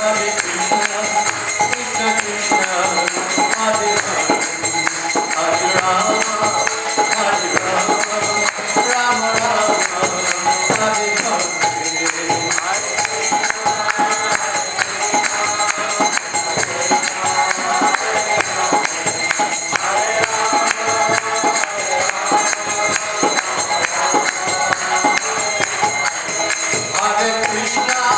Hare Krishna,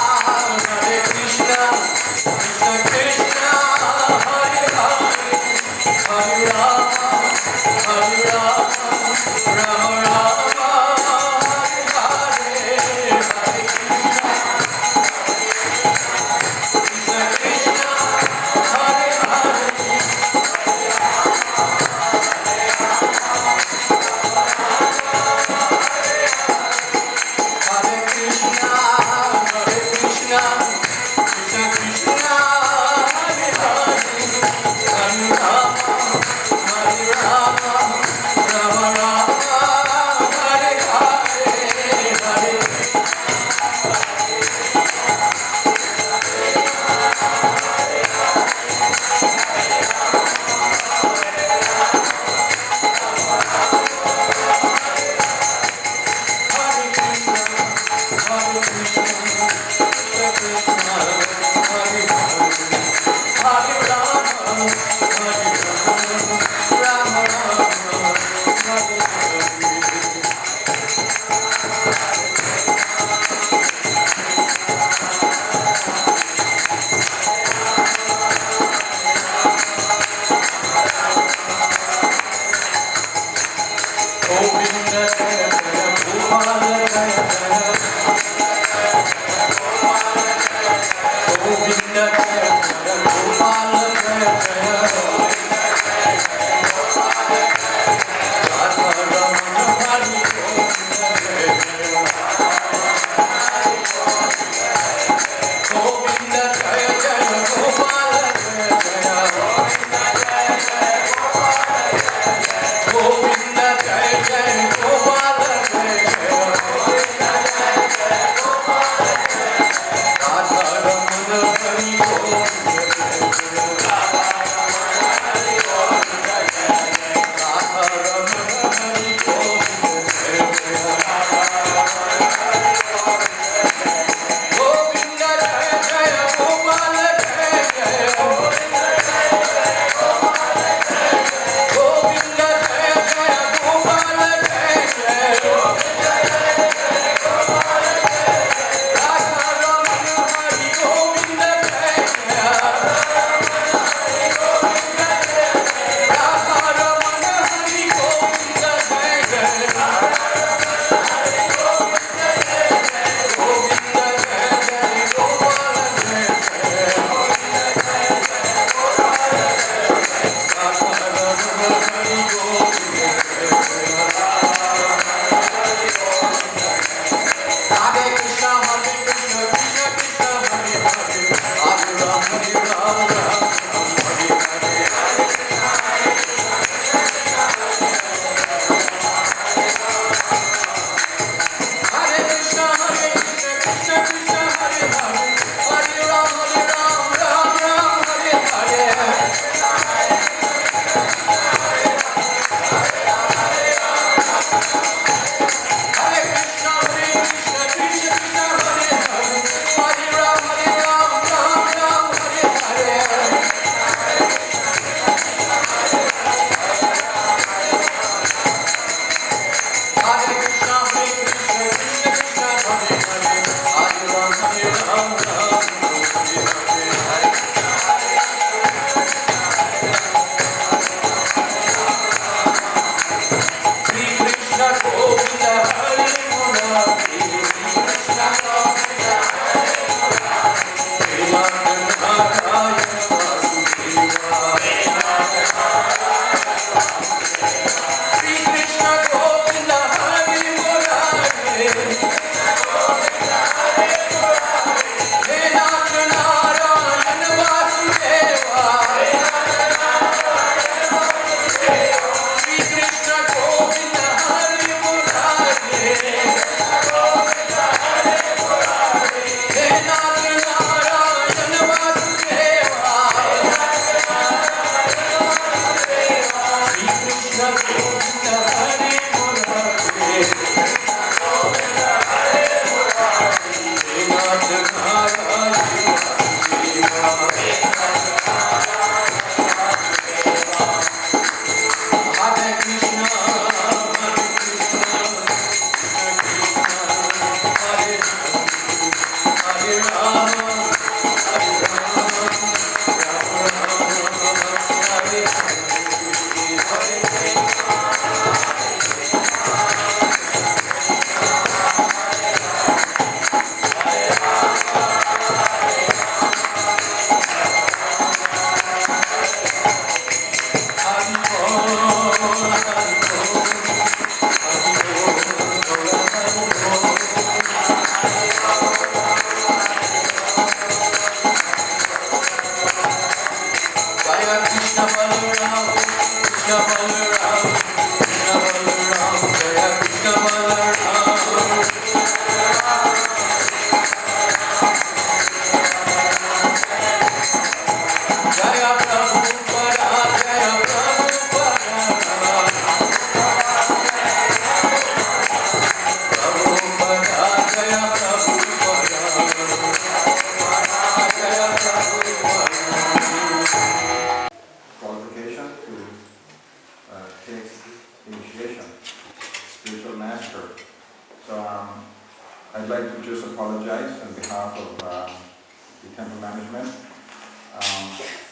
I'd like to just apologize on behalf of the temple management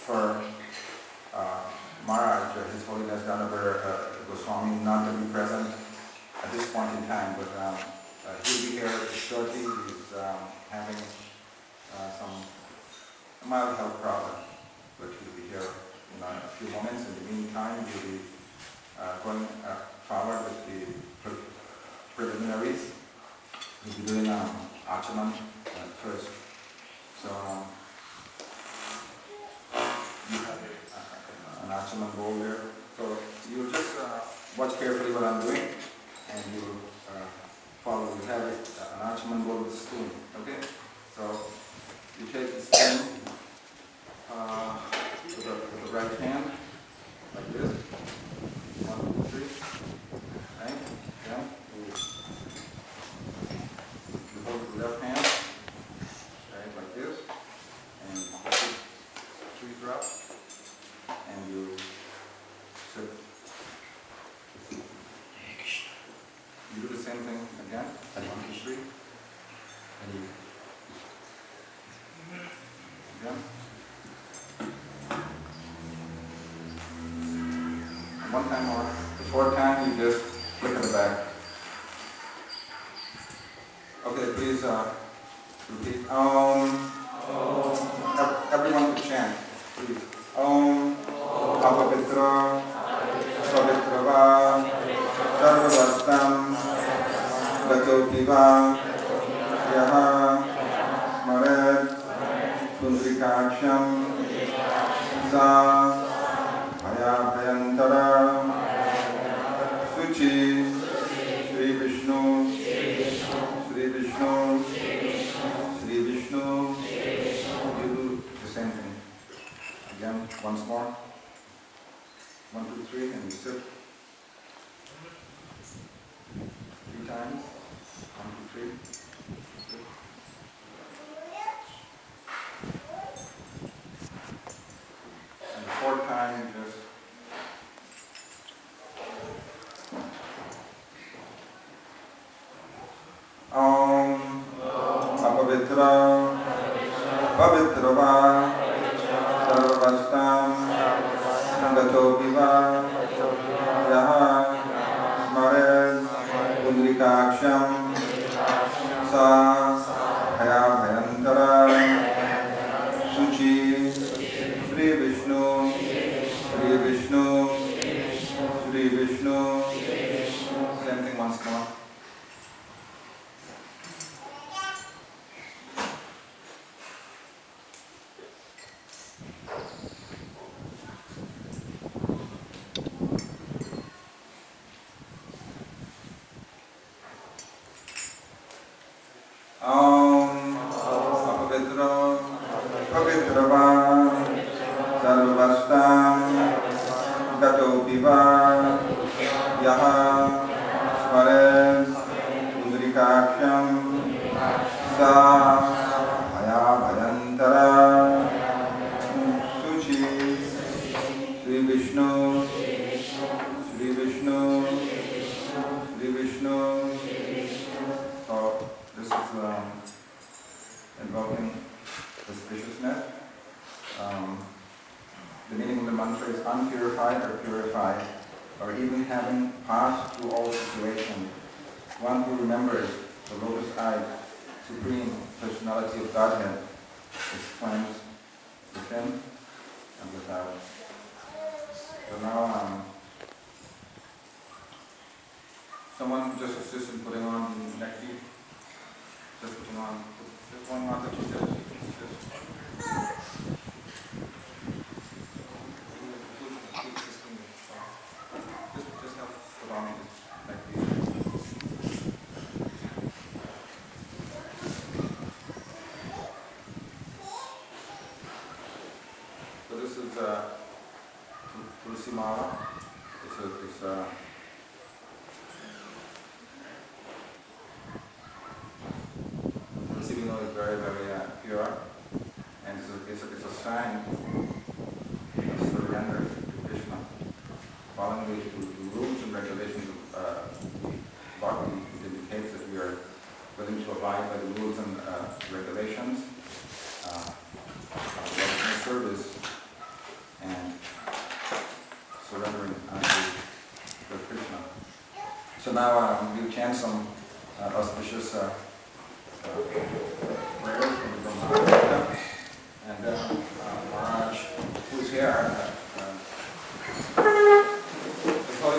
for Maharaj, His Holiness Danavir Goswami, not to be present at this point in time, but he'll be here shortly. He's having some mild health problem, but he'll be here in a few moments. In the meantime, we'll be going forward with the preliminaries. We'll be doing Achaman first. So you have an Achaman bowl there. So you just watch carefully what I'm doing, and you follow. You have an Achaman bowl with a spoon. Okay. So you take the spoon with the right hand like this. 1, 2, 3. Right. Yeah. You hold the left hand, right, like this, and you take 3 drops, and you sip. You do the same thing again. 1, 2, 3. And you again. And one time more. The 4th time, you just flick it back. Okay, please repeat. Everyone to chant, please. Apavitra, Savitrava, Sarvavastam, Gatopiva, Yaha, Smared, Pundrikaksham, Sa, Bhayabhayantara, Suchi, Sri Vishnu, Sri Vishnu, Sri Vishnu. You do the same thing. Again, once more. 1, 2, 3, and you sip. 3 times. 1, 2, 3. Sip. And the 4th time, you just Apavitra, Pavitrava, Sarvastam, Gatopiva, Yaha, Smared, Pundrikaksham, Sa, Bhayabhayantara, Suchi, Sri Vishnu, Sri Vishnu, Sri Vishnu. Same thing once more. Apavitra, Pavitrava, Sarvastam, Gatopiva, Yaha, Smared, invoking auspiciousness. The meaning of the mantra is unpurified or purified, or even having passed through all situations. One who remembers the lotus-eyed Supreme Personality of Godhead is cleansed within and without. So now, someone just assist in putting on the neck beat. Just putting on just one mantra. Just help put on the neck beat. So this is Tulsi Mala. It's Tulsi, we know, is very, very pure, and it's a sign of surrender to Krishna. Following the rules and regulations of bhakti, it indicates that we are willing to abide by the rules and regulations of devotional service and surrendering unto the Krishna. So now we'll chant some auspicious prayers from the Brahma, and then Maharaj, who's here,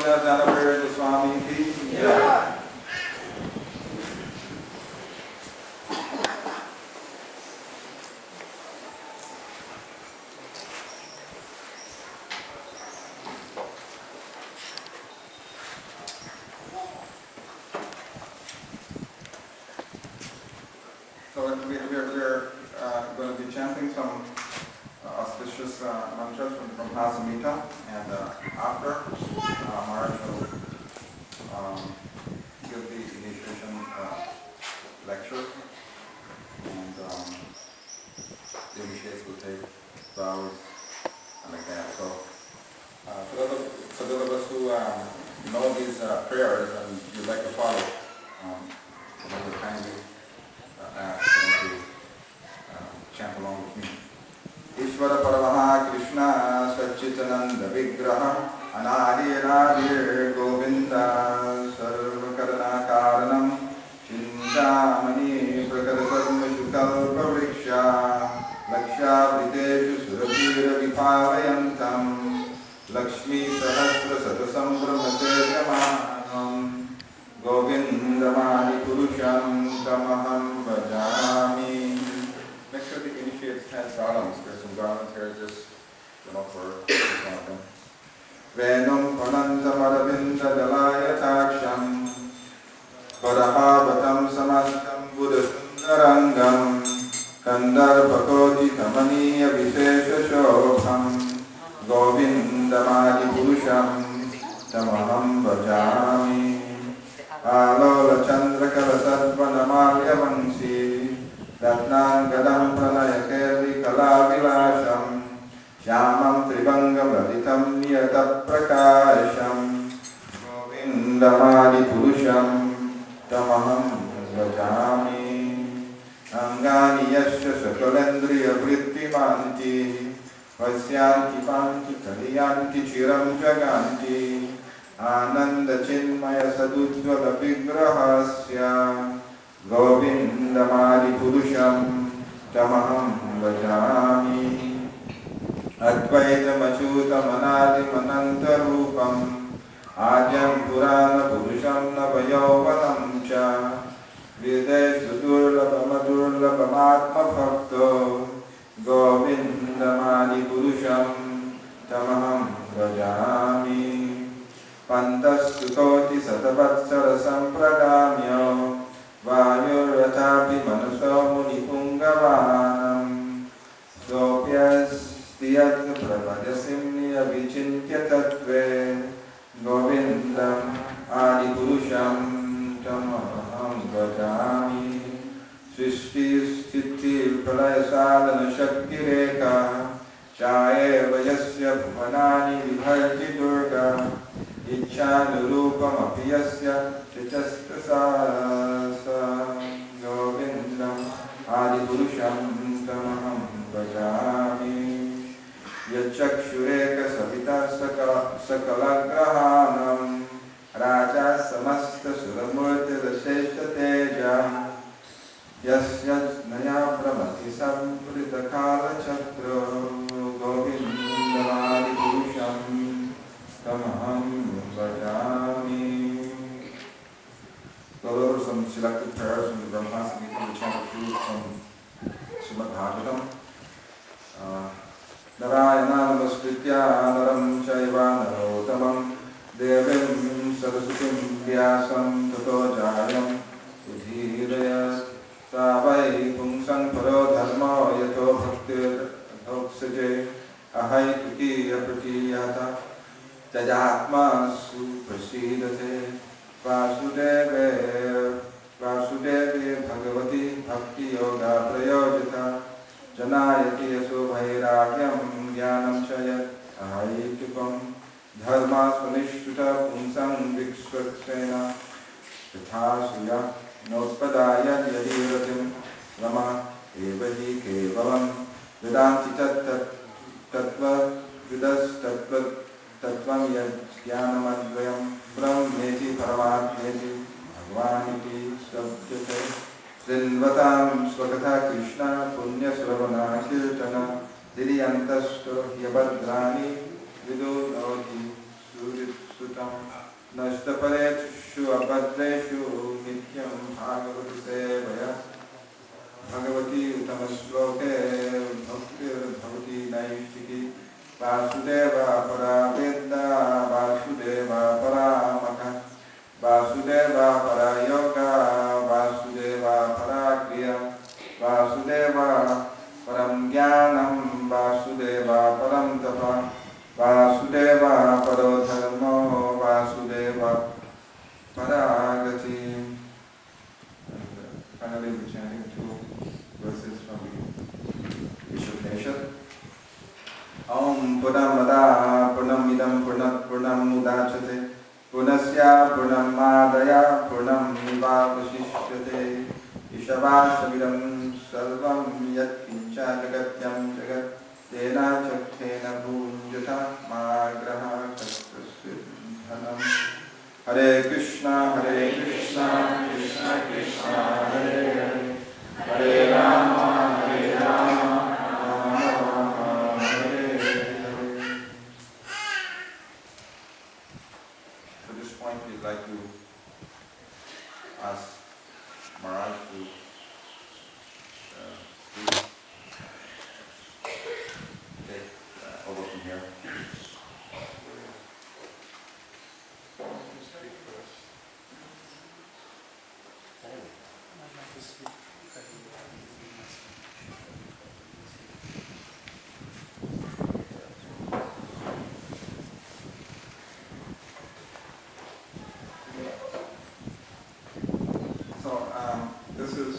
Danavir Goswami ki. Yeah. So we're going to be chanting some auspicious mantras from Hasamita, and after Maharaj will give the initiation lecture, and the initiates will take vows and like that. So for those of us who know these prayers and you'd like to follow, I would kindly ask them to chant along with me. Ishvara Paramaha Krishna Satchitananda Vigraha Anadi Govinda Sarvakarana Karanam Chintamani Prakarasamma Shukalpa Vriksha Laksha Vriteshu Surabhira Vipavayantam Lakshmi Sahasra Satasam Brahmasejamanam Govindamani Purusham Tamaham Bhajami. Make sure the initiates has garlands. There's some garlands here, just for one of them. Venum Panantam Aravinda Dalaya Taksham Parahavatam Samastam Buddha Sundarangam Kandarbhakoti Tamaniya Vishesha Shobham Govindamadi Purusham Tamaham Bhajami Alola Chandrakala Sattva Vansi Ratnam Gadam Pranayakeli Kalavilasham Shyamam Tribangam Lalitam Niyata Prakasham Govindamadi Purusham Tamaham Vajami Angani Yasya Sakalendriya Vrittimanti Vasyanti Panti Kaliyanti Chiram Jaganti Ananda Chinmaya Sadudvada Vigrahasya Govindamadi Purusham Tamaham Vajami Advaitam Achyutam Anadim Anantarupam Adyam Purana Purusham Navayauvanam Cha Videshu Durlabhamadurlabham Atma Bhakto Govindamadi Purusham Tamaham Vajami Pantastutoti Satavatsara Sampragamyo Vayuratapi Manaso Munipungavanam Sopyas Diyat Pravadasimni Avichintya Tattve Govindam Adi Purusham Tamaham Vajami Srishti Sthiti Pralaya Sadhana Shakti Rekha Chayeva Yasya Bhuvanani Vibharti Durga Ichhanurupam Apiyasya Chitastasasa Govindam Adi Purusham Buddham Tamaham Bhajami Yachakshureka Savita Sakalagrahanam Raja Samasta Suramurti Rasesha Teja Yasya Naya Pramati Sampritakala Chakra Govindamadi Purusham Tamaham Bhajami. Those are some selected prayers from the Brahma Samhita, the chanted truth from Srimad Bhagavatam. Narayana Namaskritya Naram Chaiva Narotamam Devim Saraswatim Vyasam Tato Jayam Udhiraya Savai Pungsang Paro Dharma Yato Bhaktir Dhoksaje Ahai Tuki Apratiyata Jajatma Suprasidate Vasudeve Bhagavati Bhakti Yoga Prayojita Janayati Yaso Bhairagyam Jnanam Chayat Ahaitukam Dharma Svanishtuta Punsam Vikshvaksena Tathasuya Nospadaya Yadiratim Rama Evahi Kevalam Vedanti Tattva Vidas Tattvam Yajnanamadvayam Brahmeti Paramatmeti Bhagwaniti Sabjate Srinvatam Swakatha Krishna Punya Sravana Kirtana Diriyantasto Hyabadrani Vidu Noti Suritsutam Nashtapareshu Abhadreshu Nityam Bhagavati Sevaya Bhagavati Utamasloke Bhaktir Bhavati Naishiki Vasudeva Paravedda Vasudeva Paramaka Vasudeva Parayoga Vasudeva Parakriya Vasudeva Param Jnanam Vasudeva Param Tapa Vasudeva Parodharmo Vasudeva Paragati. Finally, we're chanting 2 verses from the Iskcon. Om Purnamada Purnamidam Purnat Purnam Mudachate Purnasya Purnamadaya Purnam Nivavasishyate Ishavashamidam Sarvam Yat Kincha Jagatyam Jagat Tena Chaktena Bhunjata Magraha Kastasvidhanam. Hare Krishna Krishna Krishna Hare Hare Hare Rama Hare Rama we'd like to ask Maharaj to take over from here. This is,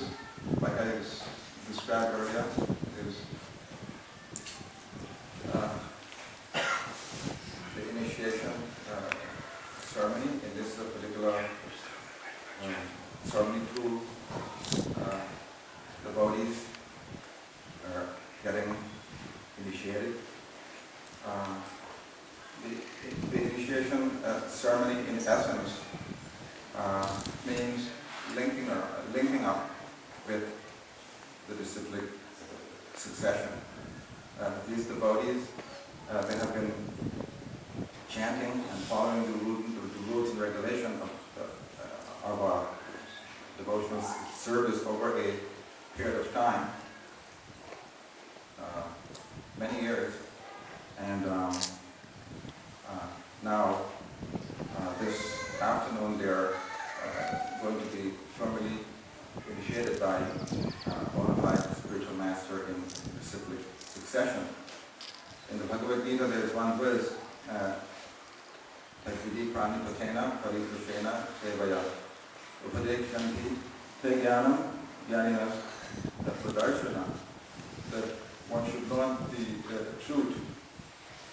like I described earlier, is the initiation ceremony. In this particular ceremony, 2 devotees are getting initiated. The initiation ceremony, in essence, means linking up with the disciplic succession. These devotees, they have been chanting and following the rules and regulation of our devotional service over a period of time, many years, and now this afternoon they're going to be formally initiated by bona fide spiritual master in disciplic succession. In the Bhagavad Gita there is one verse, Takvidi Pranipatena Parikrishena Sevaya Upadekshanti Te Jnanam Jnaninas Tattvadarshana, that one should learn the truth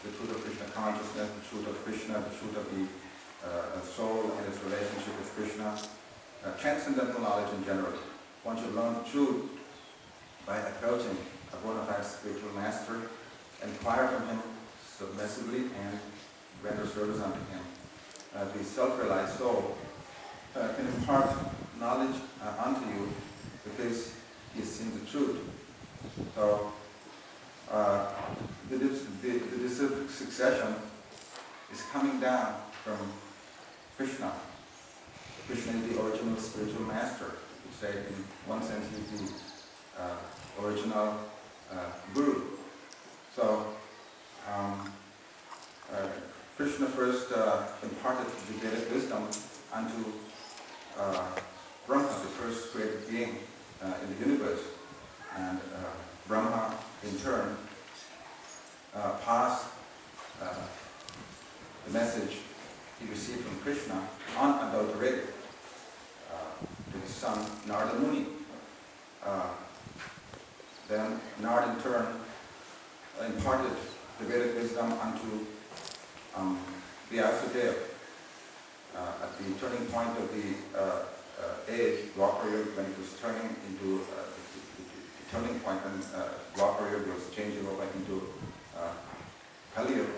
of Krishna consciousness, the truth of Krishna, the truth of the soul and its relationship with Krishna, transcendental knowledge in general. One should learn the truth by approaching a bona fide spiritual master, inquire from him submissively and render service unto him. The self-realized soul can impart knowledge unto you because he has seen the truth. So the disciplic succession is coming down from Krishna. Krishna is the original spiritual master. You say in one sense he's the original guru. So Krishna first imparted the Vedic wisdom unto Brahma, the first created being in the universe. And Brahma, in turn, passed the message he received from Krishna unadulterated to his son Narada Muni. Then Narada, in turn, imparted the Vedic wisdom unto Vyasadeva. At the turning point of the age, Dwapara Yuga, when it was turning into the turning point when Dwapara Yuga was changing over into Kali Yuga,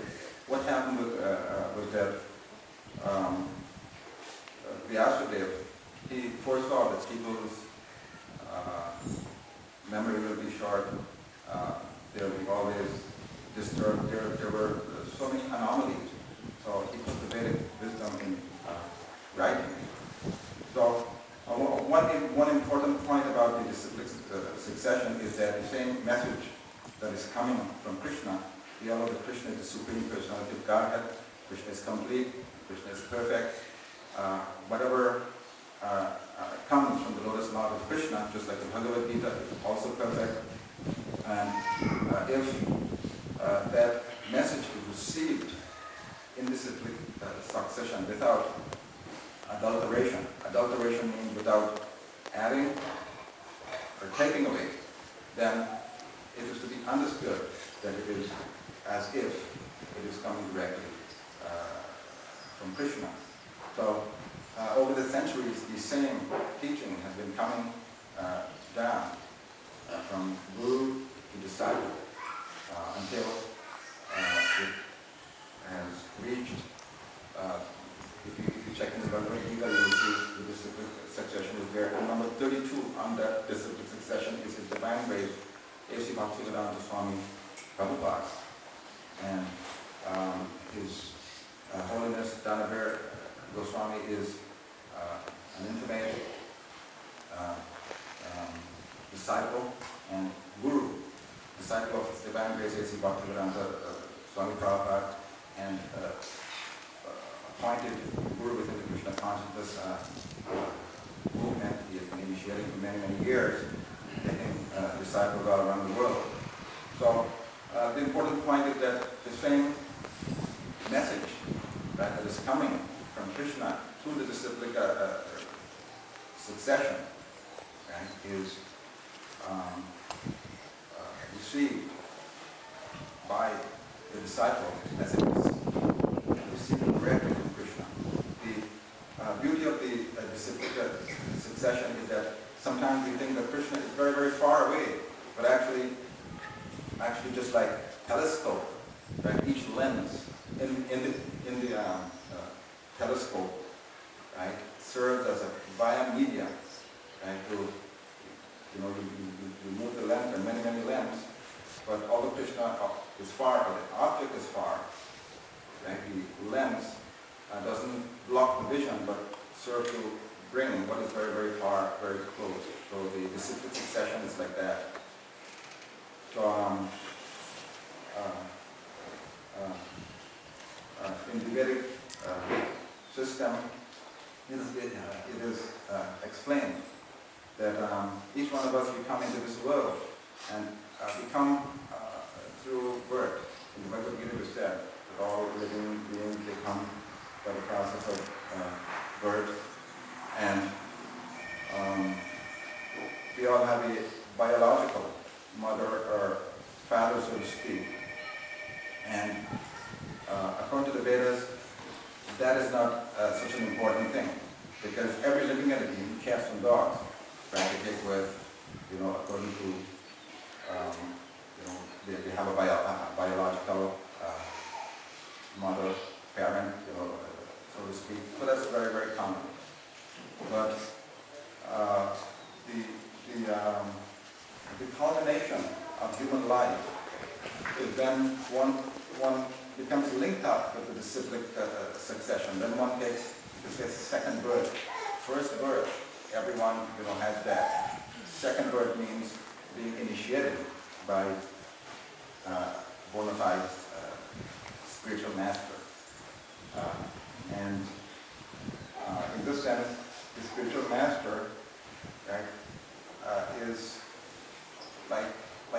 what happened was that Vyasadeva, he foresaw that people's memory will be short, they will be always disturbed, there were so many anomalies. So he put the Vedic wisdom in writing. So one important point about the disciplic succession is that the same message that is coming from Krishna, we all know that Krishna is the Supreme Personality of Godhead, Krishna is complete, Krishna is perfect. Whatever comes from the lotus mouth of Krishna, just like the Bhagavad Gita, is also perfect. And if that message is received in disciplic succession without adulteration, adulteration means without adding or taking away, then it is to be understood that it is as if it is coming directly from Krishna. So over the centuries, the same teaching has been coming down from guru to disciple until it has reached, if you check in the Bhagavad Gita, you will see the disciplic succession is there. And number 32 on that disciplic succession is his divine grace, A.C. Bhaktivedanta Swami Prabhupada. And his Holiness Danavir Goswami is an intimate disciple and guru, disciple of His Divine Grace A.C. Bhaktivedanta Swami Prabhupada, and appointed guru within the Krishna consciousness movement. He has been initiating for many, many years, taking disciples all around the world. So the important point is that the same message that is coming from Krishna through the disciplic succession, right, is received by the disciple as it is received directly from Krishna. The beauty of the disciplic succession is that sometimes we think that Krishna is very, very far away, but actually just like telescope, right? Each lens in the telescope, right, serves as a via media, right? You move the lens, and many lens, but although Krishna is far, or the object is far, right? The lens doesn't block the vision, but serves to bring what is very, very far, very close. So the disciplic succession is like that. So in the Vedic system, it is explained that each one of us, we come into this world, and we come through birth. In the Bhagavad Gita, it is said that all living beings, they come by the process of birth, and we all have a biological mother or father, so to speak. And according to the Vedas, that is not such an important thing, because every living entity, cats and dogs, practically with, according to have a biological mother, parent, so to speak. So that's very, very common. But the culmination of human life is when one becomes linked up with the disciplic succession. Then one takes, you say, second birth. First birth, everyone has that. Second birth means being initiated by bona fide spiritual master. And in this sense, the spiritual master, right, is like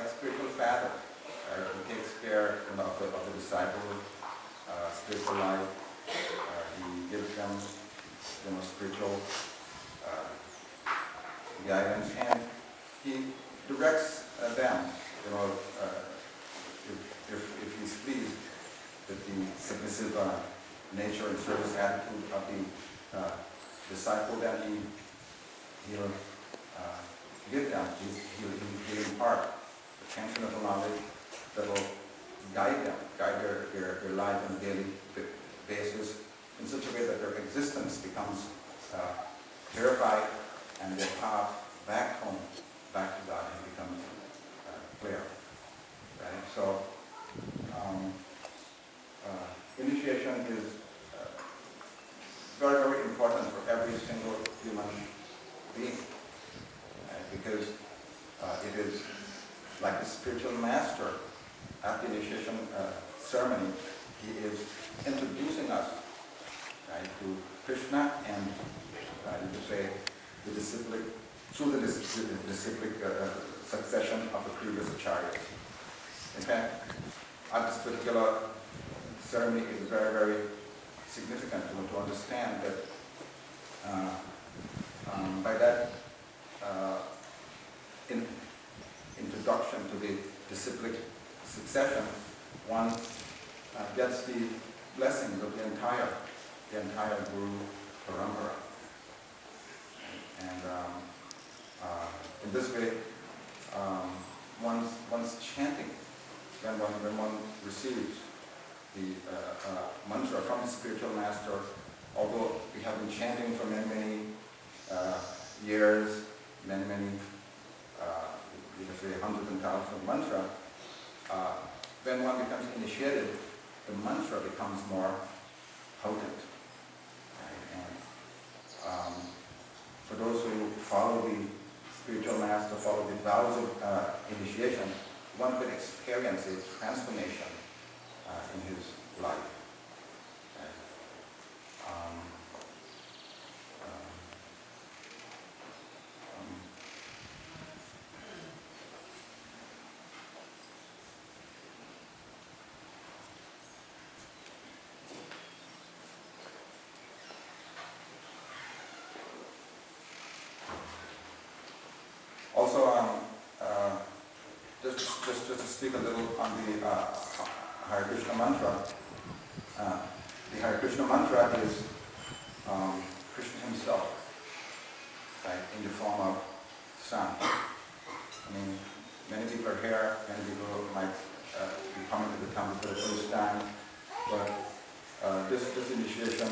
spiritual father. He takes care of the disciple, spiritual life. He gives them, spiritual guidance, and he directs them. If he's pleased with the submissive nature and service attitude of the disciple, then he'll give them. He'll impart the transcendental knowledge that will guide them, guide their life on a daily basis in such a way that their existence becomes clarified and their path back home, back to God, becomes clear. Right? So, initiation is very, very important for every single human being, because it is like the spiritual master. At the initiation ceremony, he is introducing us, right, to Krishna and, you could say, the disciplic, through the disciplic succession of the previous acharyas. In fact, at this particular ceremony is very, very significant to understand that by that introduction to the disciplic succession, one gets the blessings of the entire Guru Parampara. And in this way, one's chanting, when one receives the mantra from the spiritual master, although we have been chanting for many, many years, many, you can say hundreds and thousands of mantra, when one becomes initiated, the mantra becomes more potent. Right? And for those who follow the spiritual master, follow the vows of initiation, one could experience a transformation in his life. Also, just to speak a little on the Hare Krishna mantra. The Hare Krishna mantra is Krishna himself, right, in the form of sun. I mean, many people are here, many people might be coming to the temple for the first time, but this initiation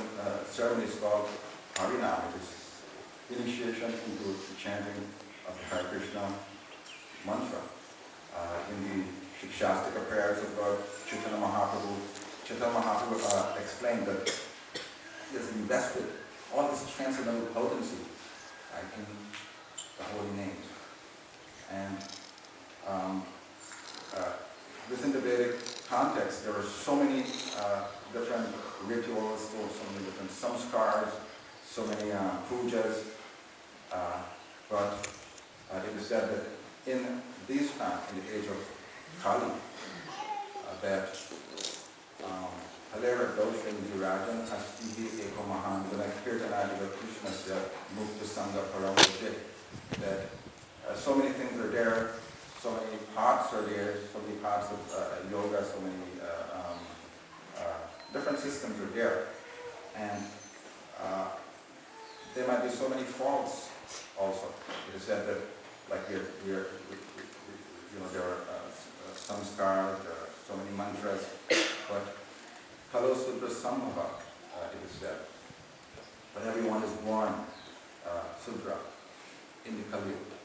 ceremony is called Harinam. It is initiation into the chanting of the Hare Krishna mantra. In the Shikshastika prayers of God, Chaitanya Mahaprabhu explained that he has invested all this transcendental potency in the holy names. And within the Vedic context, there are so many different rituals, so many different samskars, so many pujas, but it is said that in these times, in the age of Kali, that Halera Doshin Virajan Astihi Eko Mahan Kirtanadiva Krishnasya Mukta Sangha Paravajit, that so many things are there, so many parts are there, so many parts of yoga, so many different systems are there, and there might be so many faults also. It is said that, like there are samskar, there are so many mantras, but Kalo Sutra Sambhava, it is said. But everyone is born Sudra in the Kali Yuga.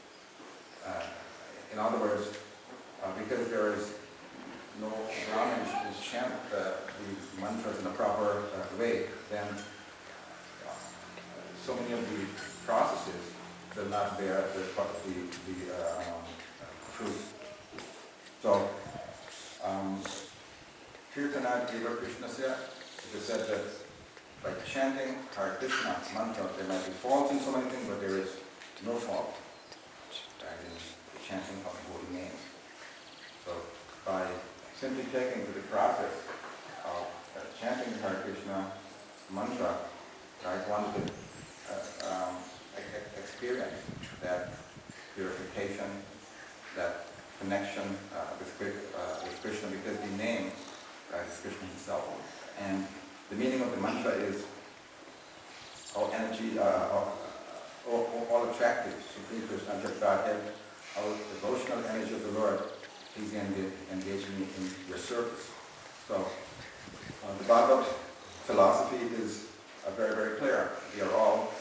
In other words, because there is no Brahmins to chant the mantras in a proper way, then so many of the processes will not bear the fruit. So, Kirtanat Deva Krishnasya, it is said that by chanting Hare Krishna mantra, there might be faults in so many things, but there is no fault in the chanting of the holy names. So, by simply taking to the process of chanting Hare Krishna mantra, one could experience that purification, that connection with Krishna, because the name is Krishna himself. And the meaning of the mantra is all energy, all attractive, Supreme Krishna, Godhead, all devotional energy of the Lord, please engage me in your service. So the Bhagavad philosophy is very, very clear. We are all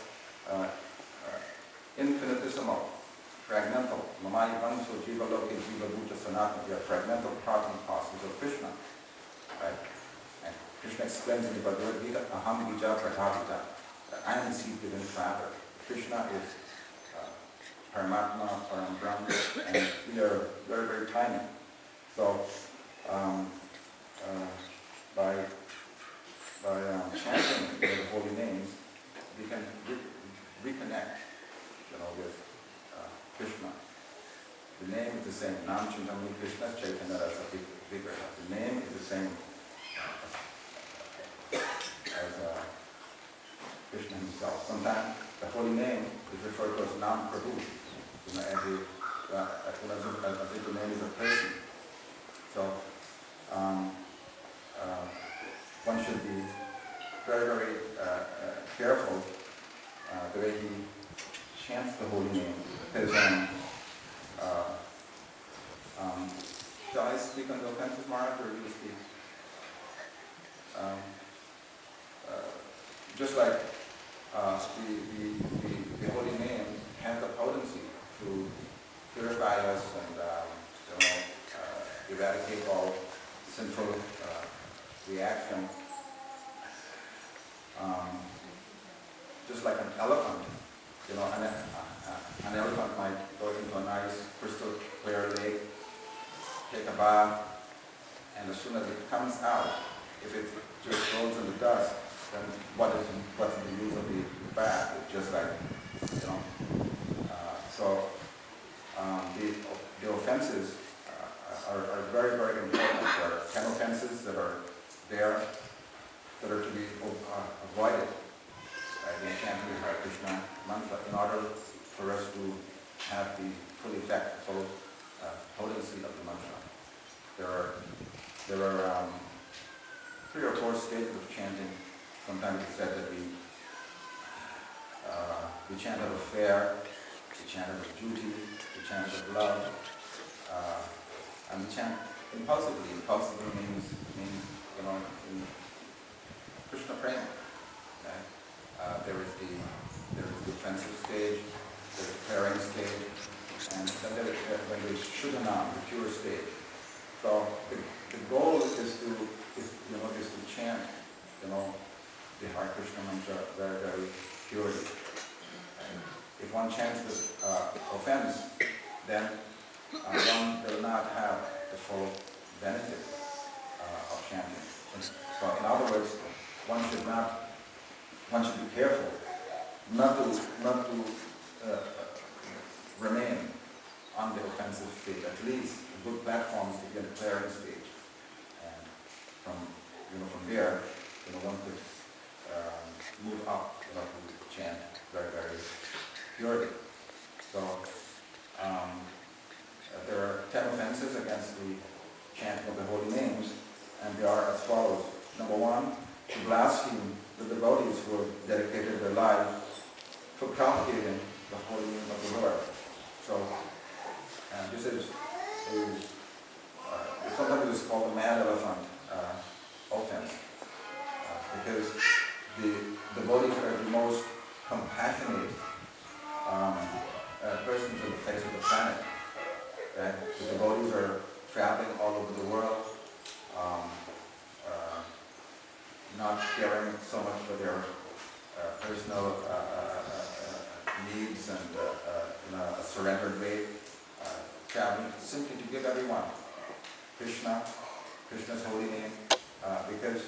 infinitesimal, fragmental. Mamai vanso jiva loke jiva bhuta sanatana. We are fragmental parts and parcels of Krishna. Right? And Krishna explains in the Bhagavad Gita, aham bija pradhavita. I am the seed within Father. Krishna is Paramatma, Param Brahma, and we are very, very tiny. So, by chanting the holy names, we can reconnect, with Krishna. The name is the same. Nam Chintamani Krishna Chaitanya Rasa Vigraha. The name is the same as Krishna himself. Sometimes the holy name is referred to as Nam Prabhu. As if the name is a person. So one should be very, very careful the way he chants the holy name. Because shall I speak on the offensive, Maharaj, or you speak? Just like the holy name has the potency to purify us and eradicate all sinful reaction. Just like an elephant, an elephant might go into a nice crystal clear lake, take a bath, and as soon as it comes out, if it just rolls in the dust, then what's the use of the bath? It's just like, the offenses are very, very important. There are 10 offenses that are there that are to be avoided in chanting the Hare Krishna mantra in order for us to have the full effect, full potency of the mantra. There are 3 or 4 stages of chanting. Sometimes it's said that we chant out of fear, we chant out of duty, we chant out of love, and we chant impulsively. Impulsively means in Krishna prema. Okay? There is the offensive stage, there's the pairing stage, and then there's Shuddhanam, the pure stage. So the goal is to chant, the Hare Krishna mantra very, very purely. And if one chants this offense, then one will not have the full benefit of chanting. So in other words, one should be careful not to remain on the offensive stage. At least a good platform is to get a clearing stage, and from there, one could move up to chant very, very purely. So there are 10 offenses against the chanting of the holy names, and they are as follows. Number 1, to blaspheme the devotees who have dedicated their lives for propagating the holy name of the Lord. So this is is called the mad elephant offense, because the devotees are the most compassionate persons on the face of the planet. Right? The devotees are traveling all over the world, not caring so much for their personal needs and in a surrendered way, traveling simply to give everyone Krishna's holy name, because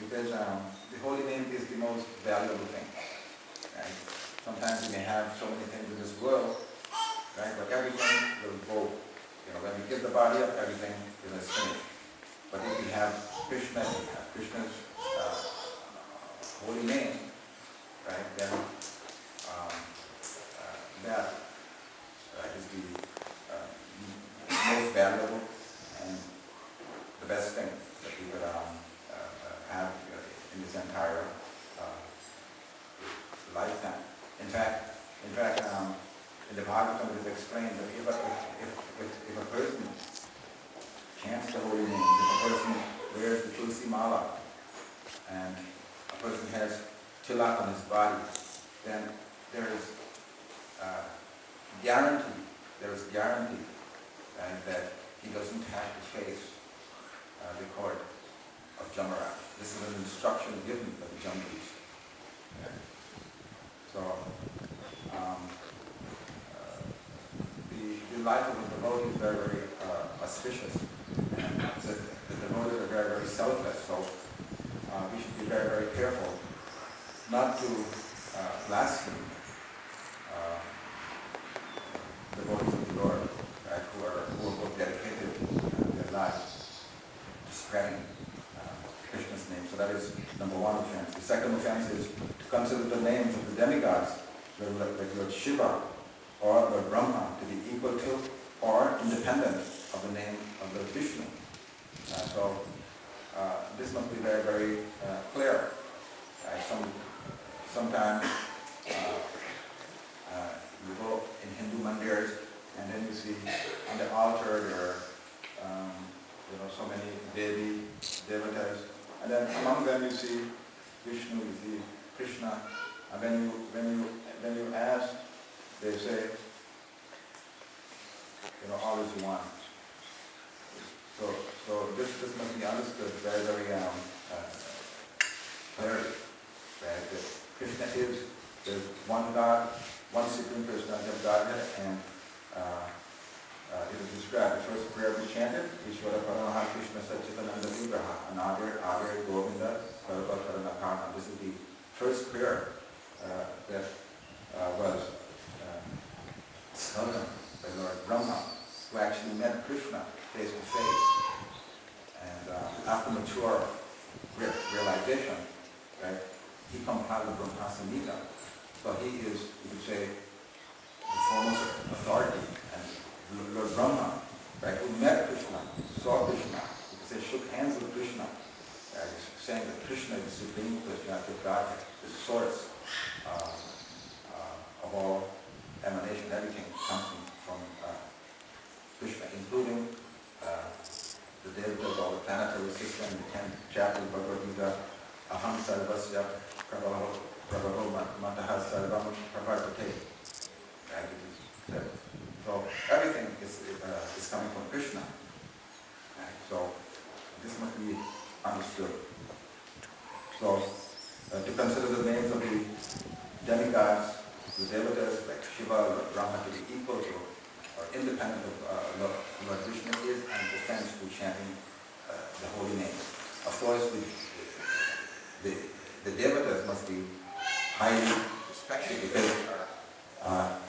the holy name is the most valuable thing. Right? Sometimes we may have so many things in this world, right? But everything will go. When we give the body up, everything is finished. But if we have Krishna's holy name, right? Then that is the most valuable and the best thing that we could have in this entire lifetime. In fact, in the Bhagavatam it is explained that if a person chants the holy name, if a person wears the tulsi mala, and a person has tilak on his body, then there is guarantee right, that he doesn't have to face the court of Jamaraj. This is an instruction given by the Jamaris. Okay. So, the life of the devotee is very, very auspicious. And the devotees are very, very selfless. So, we should be very, very careful not to blaspheme the devotees of the Lord, right, who are dedicated their lives to spreading Krishna's name. So that is number one offense. The second offense is to consider the names of the demigods, like Lord Shiva or Lord Brahma, to be equal to or independent of the name of Lord Vishnu. So this must be very, very clear. Sometimes you go in Hindu mandirs, and then you see on the altar there are so many devatas, and then among them you see Vishnu, you see Krishna, and when you ask, they say, all is one. So this must be understood very, very clearly. Right? That Krishna is there's one God, one supreme personality of Godhead, and it is described. The first prayer we chanted, Ishvara Paramaha Krishna Satchitananda Vigraha, Anagare Govinda Sarva Karanakarna. This is the first prayer that was spoken by Lord Brahma, who actually met Krishna face to face. And after mature realization, right, he compiled the Brahma Samhita. So he is, you could say, the foremost authority. And Lord Brahma, right, who met Krishna, saw Krishna, you could say shook hands with Krishna, right, saying that Krishna is the supreme personality of Godhead, the source of all emanation. Everything comes from Krishna, including the devatas, all the planetary system, the 10th chapter of Bhagavad Gita, Aham Sarvasya Prabhaho Mataha Sarvam Prabhartate. Right? It is said. So everything is coming from Krishna. Right? So this must be understood. So to consider the names of the demigods, the devatas like Shiva or Brahma to be equal to or independent of Lord Vishnu is an offense to chanting the holy name. Of course, the devatas must be highly respected because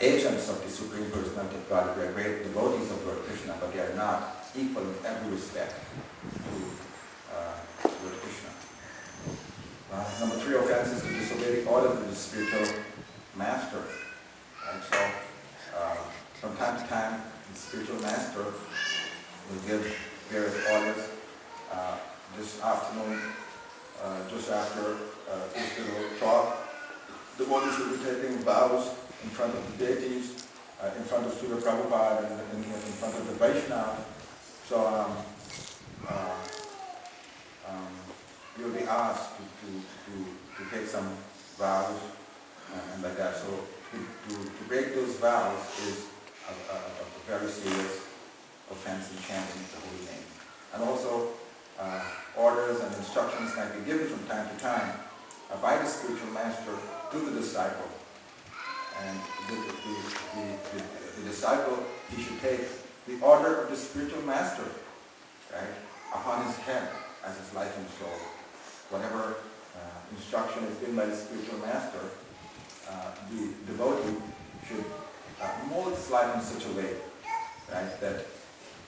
agents of the Supreme Personality of God. They are great devotees of Lord Krishna, but they are not equal in every respect to Lord Krishna. Number 3 offense is to disobey the orders of the spiritual master. And so, from time to time, the spiritual master will give various orders. This afternoon, just after this little talk, the devotees will be taking vows in front of the deities, in front of Srila Prabhupada, and in front of the Vaishnava. So be asked to take some vows and like that. So to break those vows is a very serious offense in chanting the holy name. And also, orders and instructions might be given from time to time by the spiritual master to the disciple. And the disciple, he should take the order of the spiritual master, right, upon his head as his life and soul. Whatever instruction is given by the spiritual master, the devotee should mold his life in such a way, right, that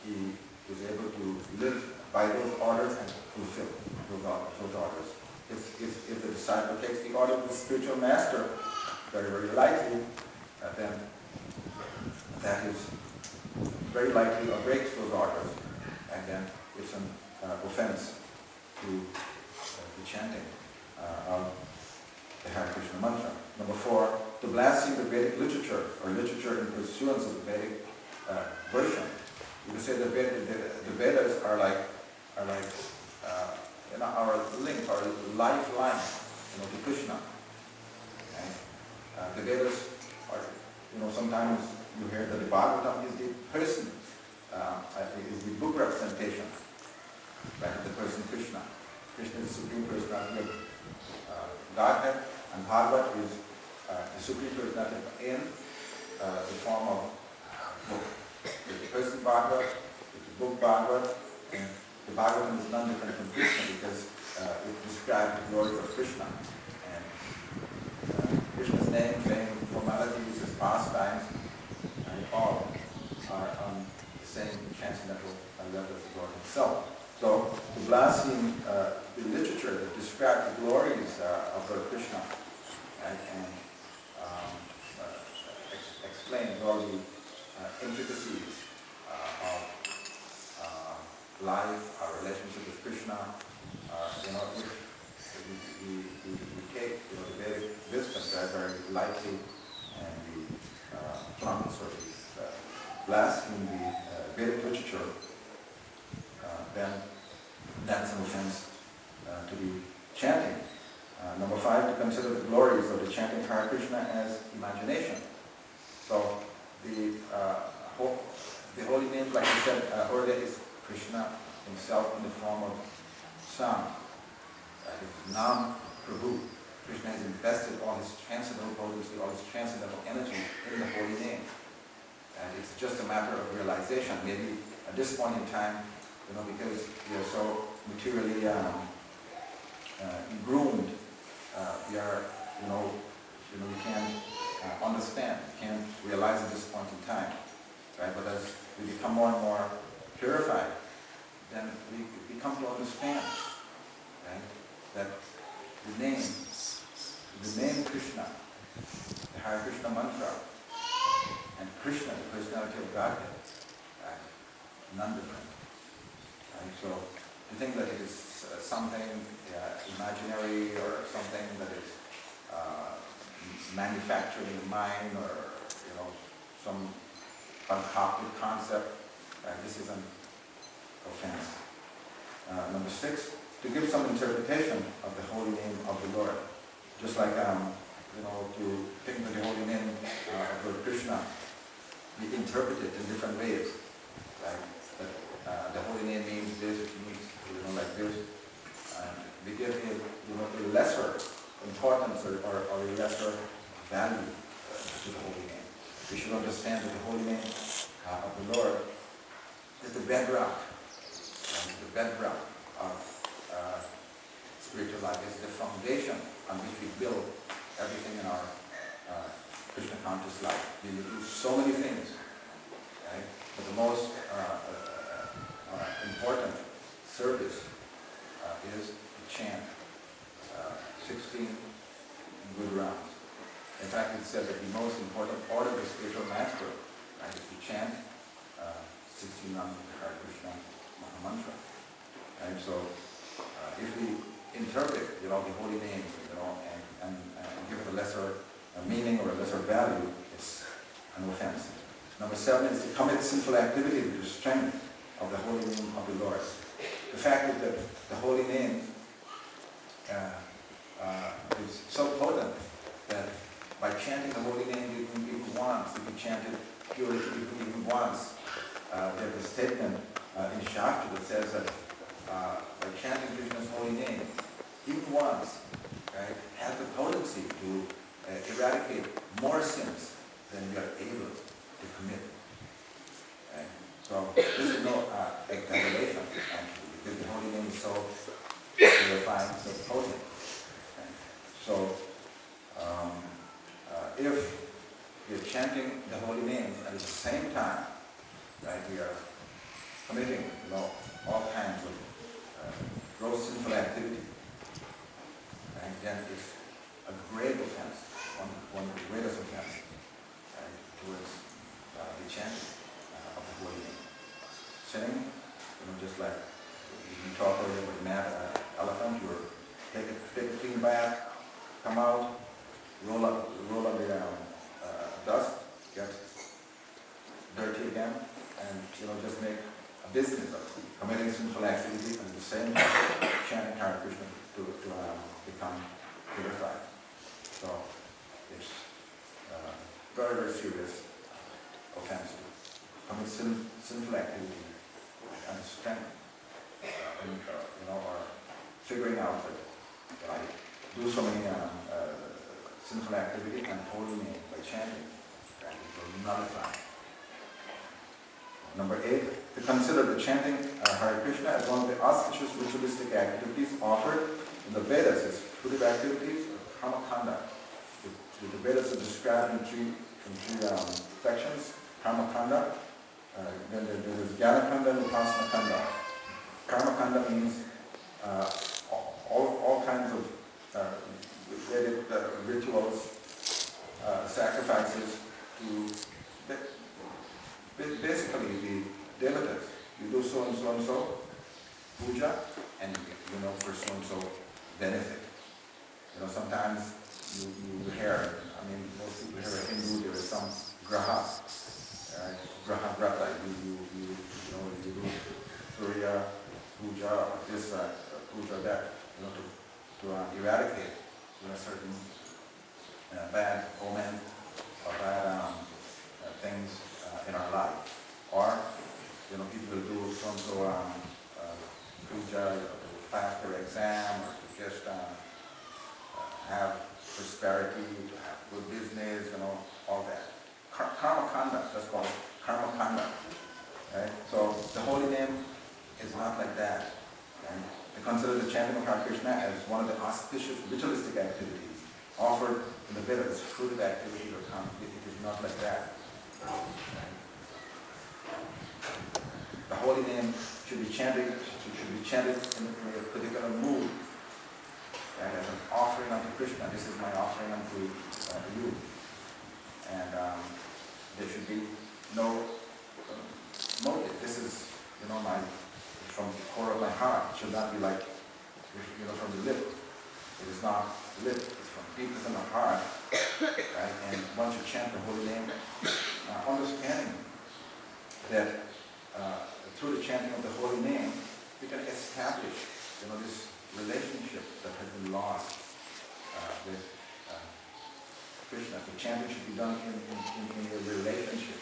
he is able to live by those orders and fulfill those orders. If the disciple takes the order of the spiritual master, very, very likely, then that is very likely breaks those orders, and then it's an offense to the chanting of the Hare Krishna mantra. Number 4, to blaspheme the Vedic literature, or literature in pursuance of the Vedic version. You could say the Vedas are like our link, our lifeline, to Krishna. The Vedas are, sometimes you hear that the Bhagavatam is the person, is the book representation, right, of the person Krishna. Krishna is the Supreme Personality of Godhead, and Bhagavat is the Supreme Personality in the form of book. There's the person Bhagavat, there's the book Bhagavat, and the Bhagavatam is none different from Krishna because it describes the glory of Krishna. And Krishna's name, fame, formalities, his pastimes, and all are on the same transcendental level as the Lord himself. So to blaspheme the literature that describes the glories of Lord Krishna and explains all the intricacies of life, our relationship with Krishna. If we take the Vedic wisdom very, very lightly, and we blaspheme the Vedic literature, then that's an offense to the chanting. Number 5, to consider the glories of the chanting Hare Krishna as imagination. So the holy name, like I said earlier, is Krishna himself in the form of sound. That is Nam Prabhu. Krishna has invested all his transcendental potency, all his transcendental energy in the holy name. And it's just a matter of realization. Maybe at this point in time, because we are so materially groomed, we are, we can't understand, we can't realize at this point in time, right? But as we become more and more purified, then we come to understand, right, that the name Krishna, the Hare Krishna mantra, and Krishna, the personality of Godhead, none different. Right? So to think that it is something imaginary or something that is manufactured in the mind, or some concocted concept, this is an offense. Number 6, to give some interpretation of the holy name of the Lord. Just like, to think of the holy name of Lord Krishna, we interpret it in different ways. Right? That the holy name means this, it means, like this. And we give it, a lesser importance or a lesser value to the holy name. We should understand that the holy name of the Lord is the bedrock. The bedrock of spiritual life. It's the foundation on which we build everything in our Krishna conscious life. We do so many things, right? But the most important service is to chant 16 good rounds. In fact, it's said that the most important order of the spiritual master, right, is to chant 16 rounds of the Hare Krishna mantra. And so, if we interpret, the holy name, and give it a lesser meaning or a lesser value, it's an offense. Number 7 is to commit sinful activity to the strength of the holy name of the Lord. The fact is that the holy name Shastra that says that by chanting Krishna's holy name, even once, right, has the potency to eradicate more sins than we are able to commit. Right? So this is no exaggeration, actually, because the holy name is so purifying, so potent. Right? So if we are chanting the holy name and at the same time, right, we are committing, all kinds of gross sinful activity, and then it's a great offense, one of the greatest offenses, right, towards the chanting of the holy name. Sinning, just like we talked earlier with mad elephant, you take a clean bath, come out, roll up the dust, get dirty again, and just make a business of committing sinful activity and at the same time chanting Hare Krishna to become purified. So it's very, very serious offense to commit sinful activity and strength, or figuring out that I do so many sinful activity and holy name by chanting, and it will nullify. Number 8, to consider the chanting Hare Krishna as one of the auspicious ritualistic activities offered in the Vedas as fruitive activities or karma kanda. The Vedas are described in three sections: karma kanda, then there is Jnana kanda and upasana kanda. Karma kanda means all kinds of Vedic rituals, sacrifices to basically the devatas. You do so and so and so puja, and for so and so benefit. Sometimes you hear, most people hear in Hindu there is some graha, right? Graha vrata. You do Surya puja, or this puja, that, to eradicate certain bad omen or bad things in our life. Or, people will do some sort of puja to pass their exam, or to just have prosperity, to have good business, all that. Karma kanda, that's called karma kanda. Right? So the holy name is not like that. Right? They consider the chanting of Hare Krishna as one of the auspicious ritualistic activities offered in the Vedas as fruitive activity or karma. It is not like that. Right? The holy name should be chanted in a particular mood, right? As an offering unto Krishna. This is my offering unto you. And there should be no motive. This is, from the core of my heart. It should not be like, from the lip. It is not lip. It's from deep within the heart. Right? And once you chant the holy name, understanding that through the chanting of the holy name, we can establish, this relationship that has been lost with Krishna. The chanting should be done in a relationship,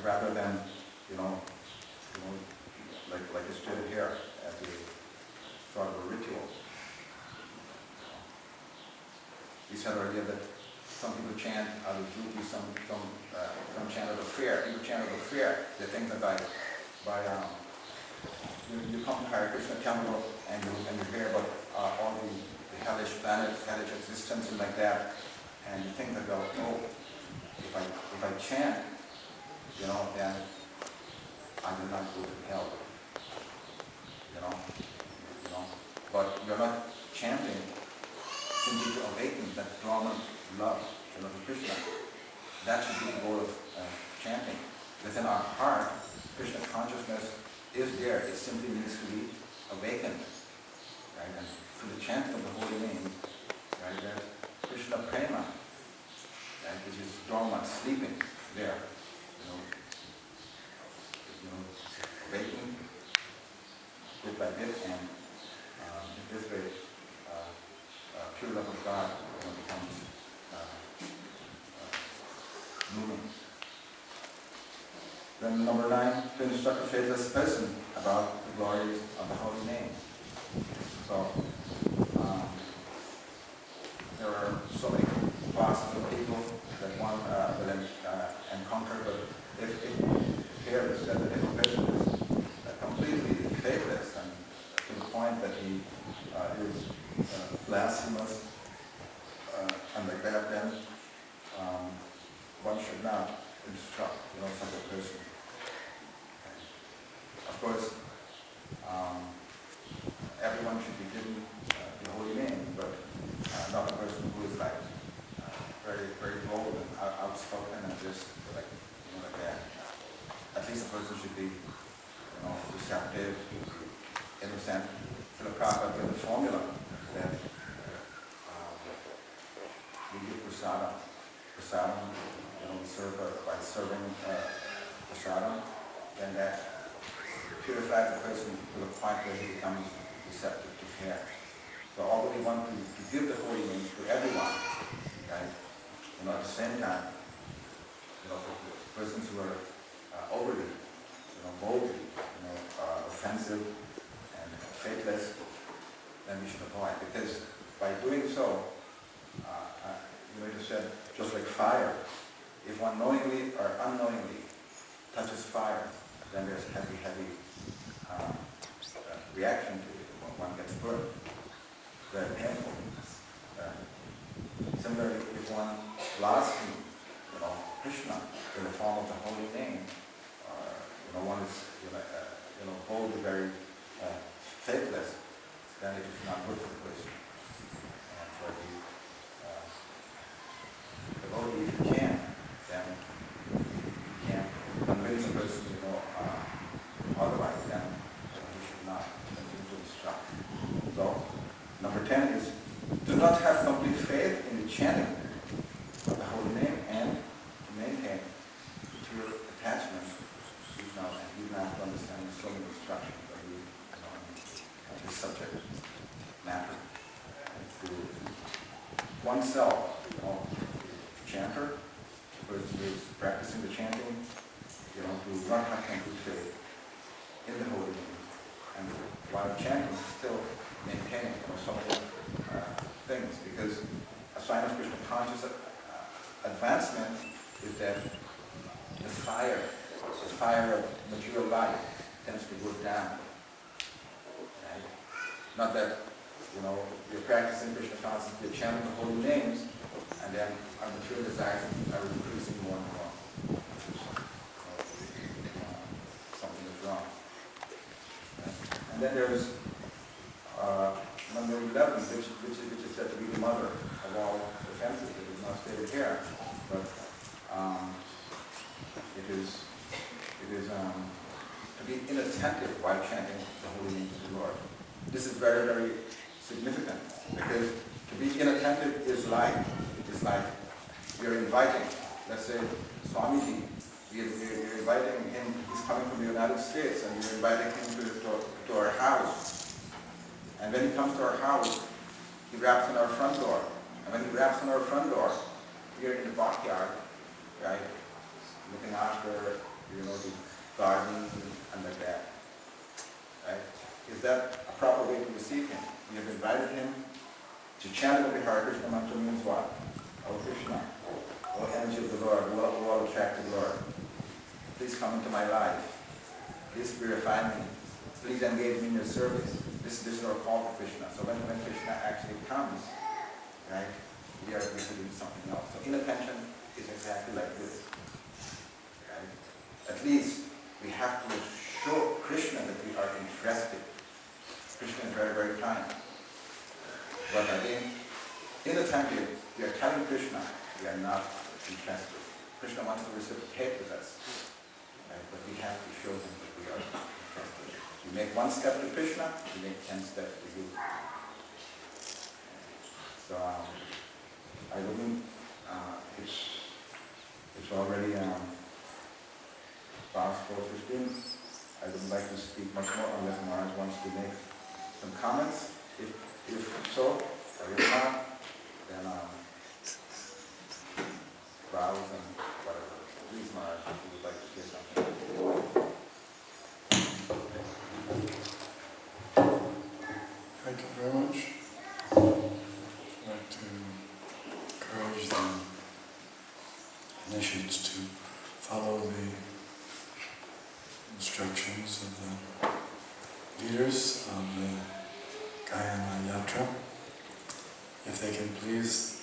rather than, like it's stated here as a sort of a ritual. We said earlier that some people chant out of duty, some chant out of fear. People chant out of fear. They think that by you come to Hare Krishna temple and you hear about all the hellish planets, hellish existence and like that, and you think that, if I chant, then I will not go to hell. But you're not chanting simply to awaken that dormant love, for Krishna. That should be the goal of chanting. Within our heart, Krishna consciousness is there. It simply needs to be awakened. Right? And through the chanting of the holy name, right, there's Krishna prema, right, which is dormant, sleeping there. Awakening bit by bit, and in this way, pure love of God becomes moving Then number 9, to instruct a faithless person about the glories of the holy name. So, there are so many classes of people that one will encounter, but if here it said that if a person is completely faithless and to the point that he is blasphemous and like that, then one should not instruct, such a person. Of course, everyone should be given the holy name, but not a person who is like very, very bold and outspoken and just like, like that. At least a person should be, receptive, innocent. So the Prabhupada gave the formula that we give prasadam. Prasadam, we serve by serving prasadam, then that purifies the person to the point where he becomes receptive to care. So although we want to give the holy names to everyone, right? At the same time, for persons who are overly, boldly, offensive and faithless, then we should avoid. Because by doing so, it is said, just like fire, if one knowingly or unknowingly touches fire, then there's heavy reaction to it when one gets burned. Very painful. Similarly, if one blasphemes, Krishna in the form of the holy name, or one is, boldly very faithless, then it is not good for the person. And for the devotee, if you can, then you can convince a person, otherwise, then we should not continue to instruct. So, number 10 is, do not have complete faith in the chanting of the holy name and to maintain pure attachment to Krishna. And you have to understand so many instructions of this subject matter. To oneself, chanter, the person who is practicing the chanting, to not have complete faith in the holy name. And while chanting, still maintaining so many things, because a sign of Krishna conscious advancement is that the fire of material life tends to go down. Right? Not that, you're practicing Krishna consciousness, you're chanting the holy names, and then our material desires are increasing more and more. Something is wrong. Right? And then there's number 11, which is said to be the mother of all offenses. It is not stated here, but it is to be inattentive while chanting the holy name of the Lord. This is very, very significant, because to be inattentive is like you're inviting, let's say, Swamiji, you're inviting him, he's coming from the United States, and you're inviting him to our house. And when he comes to our house, he raps on our front door. And when he raps on our front door, we are in the backyard, right, looking after, the garden and like that. Right? Is that a proper way to receive him? We have invited him to chant over Hare Krishna mantra means what? Oh Krishna, oh energy of the Lord, oh all attractive Lord, please come into my life. Please purify me. Please engage me in your service. This is our call to Krishna. So when Krishna actually comes, right, we are doing something else. So inattention is exactly like this. Right? At least we have to show Krishna that we are interested. Krishna is very, very kind. But again, inattentive, we are telling Krishna we are not interested. Krishna wants to reciprocate with us. Right? But we have to show him that we are interested. You make one step to Krishna, you make 10 steps to you. So I believe it's already past 4:15. I would like to speak much more unless Maharaj wants to make some comments. If so, or if not, then browse and whatever. Please, Maharaj, if you would like to say something. Parishits to follow the instructions of the leaders of the Guyana Yatra. If they can please